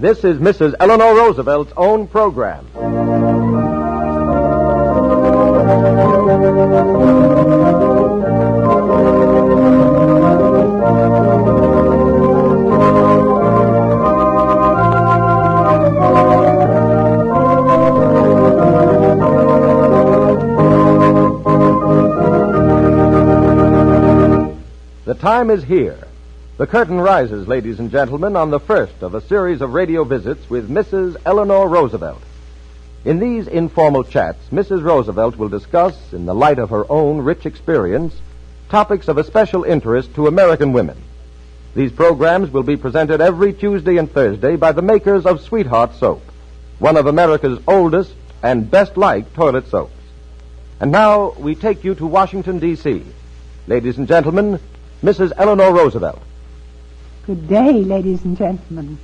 This is Mrs. Eleanor Roosevelt's own program. The time is here. The curtain rises, ladies and gentlemen, on the first of a series of radio visits with Mrs. Eleanor Roosevelt. In these informal chats, Mrs. Roosevelt will discuss, in the light of her own rich experience, topics of especial interest to American women. These programs will be presented every Tuesday and Thursday by the makers of Sweetheart Soap, one of America's oldest and best-liked toilet soaps. And now we take you to Washington, D.C. Ladies and gentlemen, Mrs. Eleanor Roosevelt. Good day, ladies and gentlemen.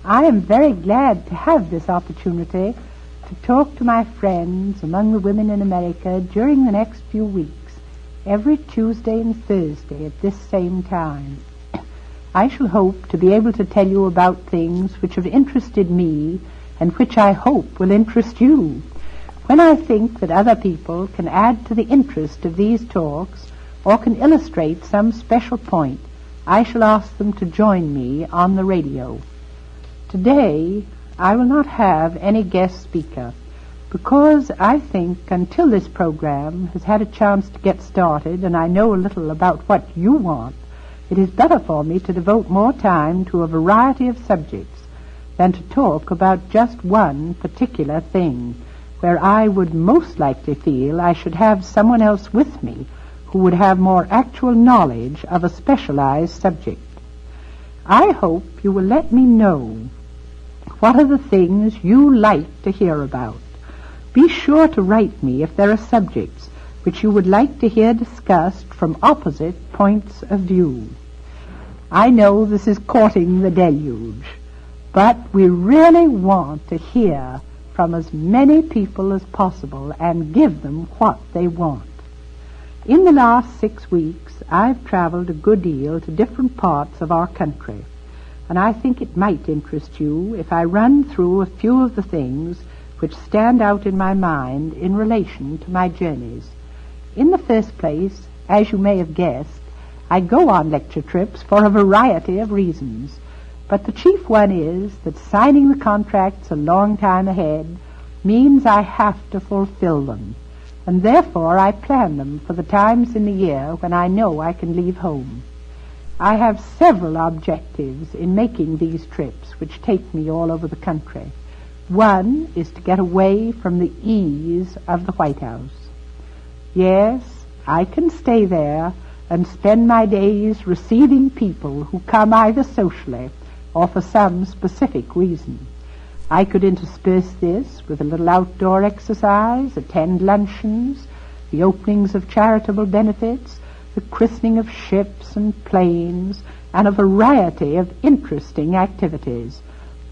I am very glad to have this opportunity to talk to my friends among the women in America during the next few weeks, every Tuesday and Thursday at this same time. I shall hope to be able to tell you about things which have interested me and which I hope will interest you. When I think that other people can add to the interest of these talks or can illustrate some special point, I shall ask them to join me on the radio. Today, I will not have any guest speaker because I think until this program has had a chance to get started and I know a little about what you want, it is better for me to devote more time to a variety of subjects than to talk about just one particular thing where I would most likely feel I should have someone else with me who would have more actual knowledge of a specialized subject. I hope you will let me know what are the things you like to hear about. Be sure to write me if there are subjects which you would like to hear discussed from opposite points of view. I know this is courting the deluge, but we really want to hear from as many people as possible and give them what they want. In the last 6 weeks, I've traveled a good deal to different parts of our country, and I think it might interest you if I run through a few of the things which stand out in my mind in relation to my journeys. In the first place, as you may have guessed, I go on lecture trips for a variety of reasons, but the chief one is that signing the contracts a long time ahead means I have to fulfill them, and therefore I plan them for the times in the year when I know I can leave home. I have several objectives in making these trips which take me all over the country. One is to get away from the ease of the White House. Yes, I can stay there and spend my days receiving people who come either socially or for some specific reason. I could intersperse this with a little outdoor exercise, attend luncheons, the openings of charitable benefits, the christening of ships and planes, and a variety of interesting activities.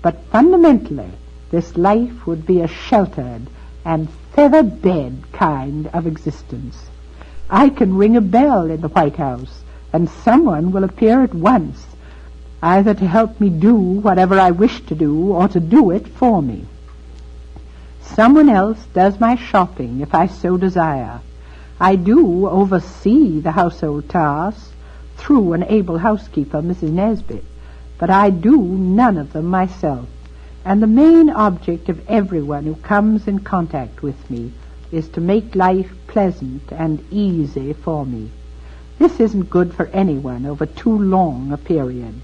But fundamentally, this life would be a sheltered and feather-bed kind of existence. I can ring a bell in the White House, and someone will appear at once, either to help me do whatever I wish to do or to do it for me. Someone else does my shopping if I so desire. I do oversee the household tasks through an able housekeeper, Mrs. Nesbit, but I do none of them myself. And the main object of everyone who comes in contact with me is to make life pleasant and easy for me. This isn't good for anyone over too long a period.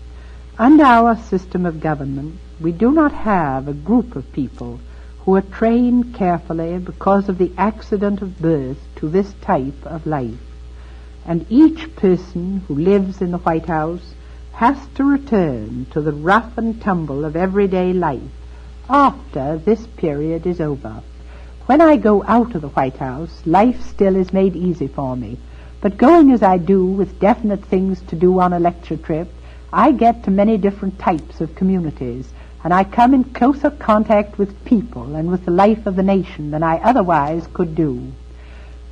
Under our system of government, we do not have a group of people who are trained carefully because of the accident of birth to this type of life. And each person who lives in the White House has to return to the rough and tumble of everyday life after this period is over. When I go out of the White House, life still is made easy for me. But going as I do with definite things to do on a lecture trip, I get to many different types of communities, and I come in closer contact with people and with the life of the nation than I otherwise could do.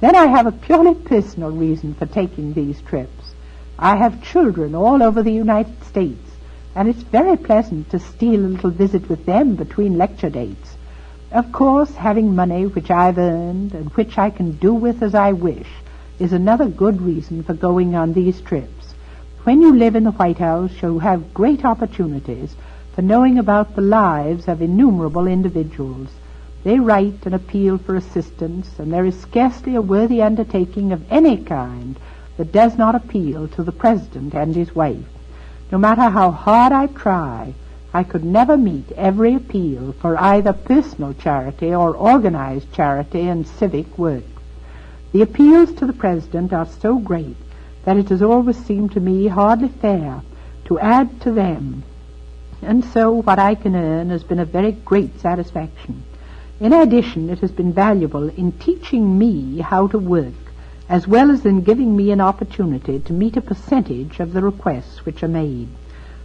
Then I have a purely personal reason for taking these trips. I have children all over the United States, and it's very pleasant to steal a little visit with them between lecture dates. Of course, having money which I've earned and which I can do with as I wish is another good reason for going on these trips. When you live in the White House, you have great opportunities for knowing about the lives of innumerable individuals. They write and appeal for assistance, and there is scarcely a worthy undertaking of any kind that does not appeal to the President and his wife. No matter how hard I try, I could never meet every appeal for either personal charity or organized charity and civic work. The appeals to the President are so great that it has always seemed to me hardly fair to add to them, and so what I can earn has been a very great satisfaction. In addition, it has been valuable in teaching me how to work, as well as in giving me an opportunity to meet a percentage of the requests which are made.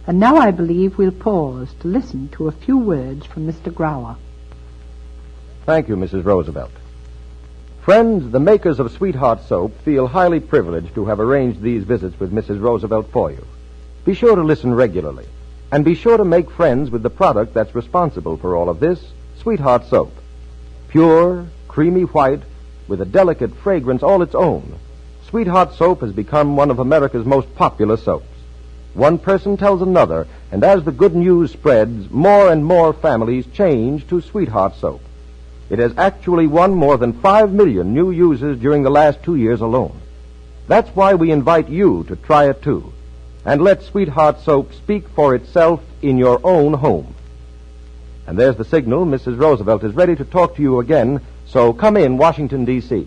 And now I believe we'll pause to listen to a few words from Mr. Grower. Thank you, Mrs. Roosevelt. Friends, the makers of Sweetheart Soap feel highly privileged to have arranged these visits with Mrs. Roosevelt for you. Be sure to listen regularly, and be sure to make friends with the product that's responsible for all of this, Sweetheart Soap. Pure, creamy white, with a delicate fragrance all its own, Sweetheart Soap has become one of America's most popular soaps. One person tells another, and as the good news spreads, more and more families change to Sweetheart Soap. It has actually won more than 5 million new users during the last 2 years alone. That's why we invite you to try it too, and let Sweetheart Soap speak for itself in your own home. And there's the signal. Mrs. Roosevelt is ready to talk to you again, so come in, Washington, D.C.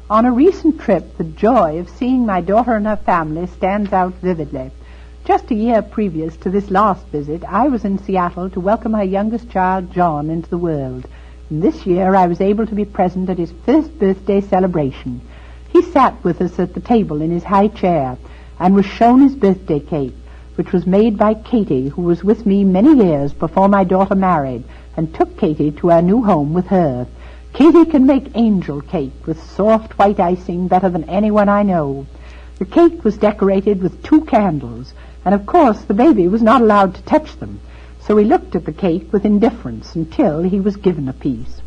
On a recent trip, the joy of seeing my daughter and her family stands out vividly. Just a year previous to this last visit, I was in Seattle to welcome her youngest child, John, into the world. And this year I was able to be present at his first birthday celebration. He sat with us at the table in his high chair and was shown his birthday cake, which was made by Katie, who was with me many years before my daughter married, and took Katie to our new home with her. Katie can make angel cake with soft white icing better than anyone I know. The cake was decorated with 2 candles, and of course the baby was not allowed to touch them, so he looked at the cake with indifference until he was given a piece.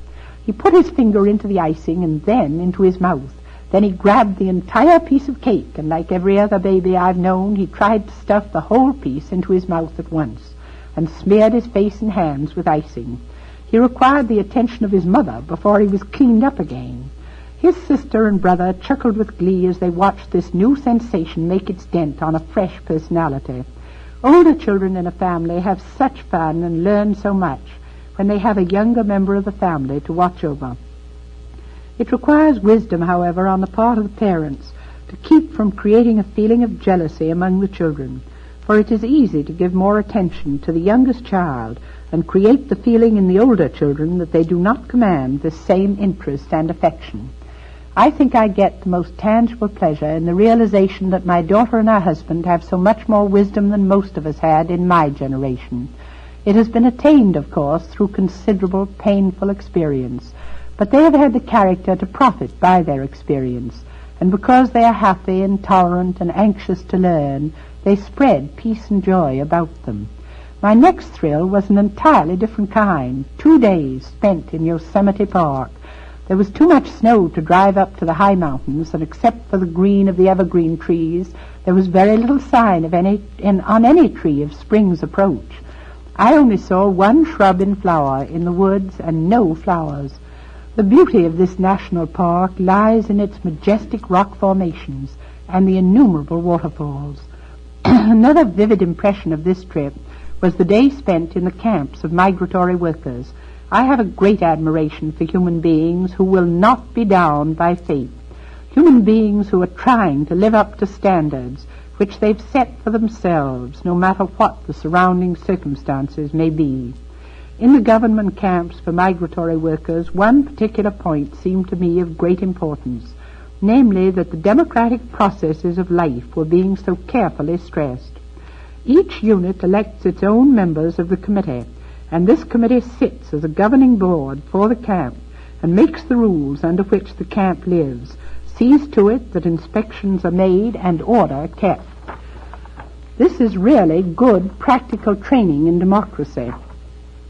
He put his finger into the icing and then into his mouth. Then he grabbed the entire piece of cake, and like every other baby I've known, he tried to stuff the whole piece into his mouth at once, and smeared his face and hands with icing. He required the attention of his mother before he was cleaned up again. His sister and brother chuckled with glee as they watched this new sensation make its dent on a fresh personality. Older children in a family have such fun and learn so much when they have a younger member of the family to watch over. It requires wisdom, however, on the part of the parents to keep from creating a feeling of jealousy among the children, for it is easy to give more attention to the youngest child and create the feeling in the older children that they do not command the same interest and affection. I think I get the most tangible pleasure in the realization that my daughter and her husband have so much more wisdom than most of us had in my generation. It has been attained, of course, through considerable, painful experience, but they have had the character to profit by their experience, and because they are happy and tolerant and anxious to learn, they spread peace and joy about them. My next thrill was an entirely different kind. 2 days spent in Yosemite Park. There was too much snow to drive up to the high mountains, and except for the green of the evergreen trees, there was very little sign of on any tree of spring's approach. I only saw 1 shrub in flower in the woods and no flowers. The beauty of this national park lies in its majestic rock formations and the innumerable waterfalls. Another vivid impression of this trip was the day spent in the camps of migratory workers. I have a great admiration for human beings who will not be down by fate, human beings who are trying to live up to standards which they've set for themselves, no matter what the surrounding circumstances may be. In the government camps for migratory workers, one particular point seemed to me of great importance, namely that the democratic processes of life were being so carefully stressed. Each unit elects its own members of the committee, and this committee sits as a governing board for the camp and makes the rules under which the camp lives, sees to it that inspections are made and order kept. This is really good practical training in democracy,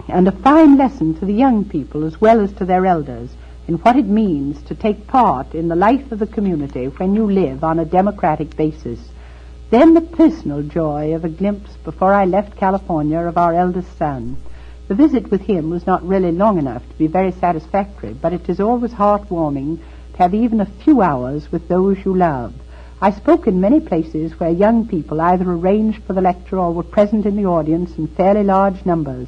and a fine lesson to the young people as well as to their elders in what it means to take part in the life of the community when you live on a democratic basis. Then the personal joy of a glimpse before I left California of our eldest son. The visit with him was not really long enough to be very satisfactory, but it is always heartwarming to have even a few hours with those you love. I spoke in many places where young people either arranged for the lecture or were present in the audience in fairly large numbers,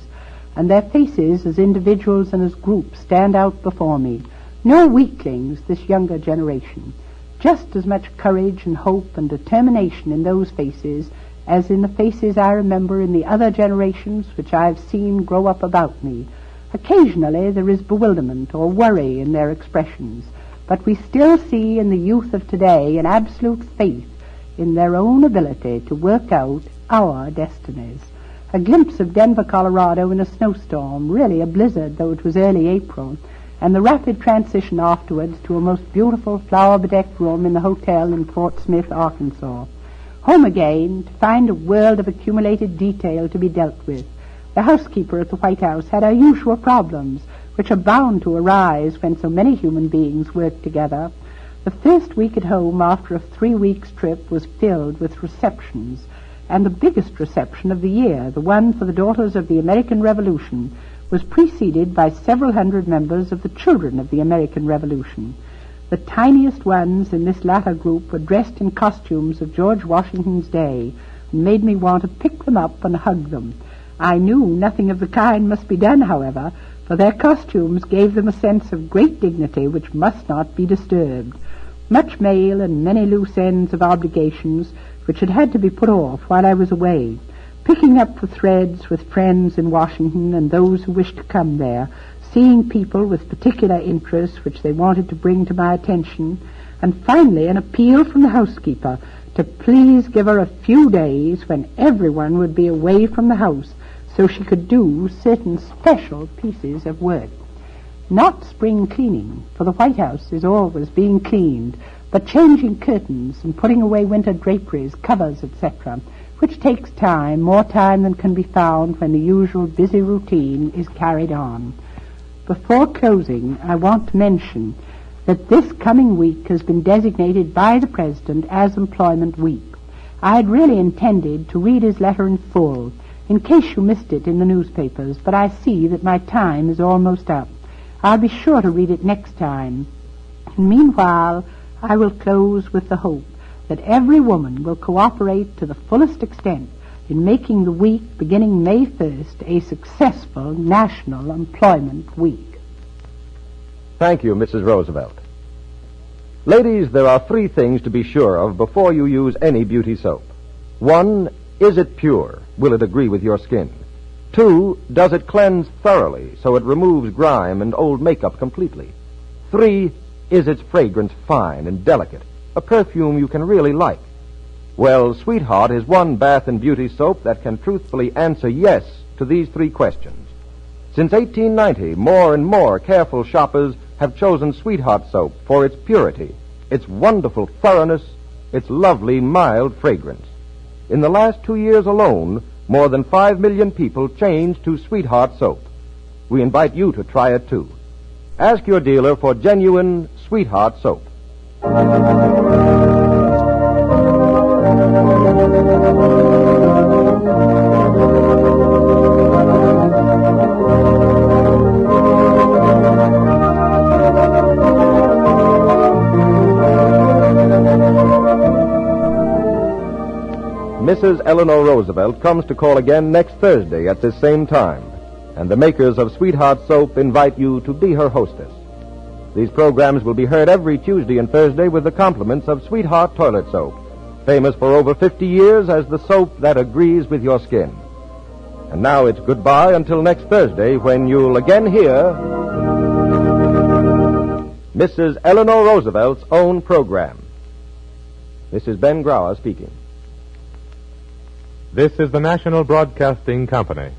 and their faces as individuals and as groups stand out before me. No weaklings, this younger generation. Just as much courage and hope and determination in those faces as in the faces I remember in the other generations which I have seen grow up about me. Occasionally there is bewilderment or worry in their expressions, but we still see in the youth of today an absolute faith in their own ability to work out our destinies. A glimpse of Denver, Colorado in a snowstorm, really a blizzard, though it was early April, and the rapid transition afterwards to a most beautiful flower-bedecked room in the hotel in Fort Smith, Arkansas. Home again to find a world of accumulated detail to be dealt with. The housekeeper at the White House had her usual problems, which are bound to arise when so many human beings work together. The first week at home after a 3 weeks trip was filled with receptions, and the biggest reception of the year, the one for the Daughters of the American Revolution, was preceded by several hundred members of the Children of the American Revolution. The tiniest ones in this latter group were dressed in costumes of George Washington's day, and made me want to pick them up and hug them. I knew nothing of the kind must be done, however, for their costumes gave them a sense of great dignity which must not be disturbed. Much mail and many loose ends of obligations which had to be put off while I was away, picking up the threads with friends in Washington and those who wished to come there, seeing people with particular interests which they wanted to bring to my attention, and finally an appeal from the housekeeper to please give her a few days when everyone would be away from the house so she could do certain special pieces of work. Not spring cleaning, for the White House is always being cleaned, but changing curtains and putting away winter draperies, covers, etc., which takes time, more time than can be found when the usual busy routine is carried on. Before closing, I want to mention that this coming week has been designated by the President as Employment Week. I had really intended to read his letter in full, in case you missed it in the newspapers, but I see that my time is almost up. I'll be sure to read it next time. And meanwhile, I will close with the hope that every woman will cooperate to the fullest extent in making the week beginning May 1st a successful National Employment Week. Thank you, Mrs. Roosevelt. Ladies, there are 3 things to be sure of before you use any beauty soap. 1, is it pure? Will it agree with your skin? 2, does it cleanse thoroughly so it removes grime and old makeup completely? 3, is its fragrance fine and delicate, a perfume you can really like? Well, Sweetheart is one bath and beauty soap that can truthfully answer yes to these 3 questions. Since 1890, more and more careful shoppers have chosen Sweetheart soap for its purity, its wonderful thoroughness, its lovely mild fragrance. In the last 2 years alone, more than 5 million people changed to Sweetheart soap. We invite you to try it too. Ask your dealer for genuine Sweetheart soap. Mrs. Eleanor Roosevelt comes to call again next Thursday at this same time, and the makers of Sweetheart Soap invite you to be her hostess. These programs will be heard every Tuesday and Thursday with the compliments of Sweetheart Toilet Soap, famous for over 50 years as the soap that agrees with your skin. And now it's goodbye until next Thursday when you'll again hear Mrs. Eleanor Roosevelt's own program. This is Ben Grauer speaking. This is the National Broadcasting Company.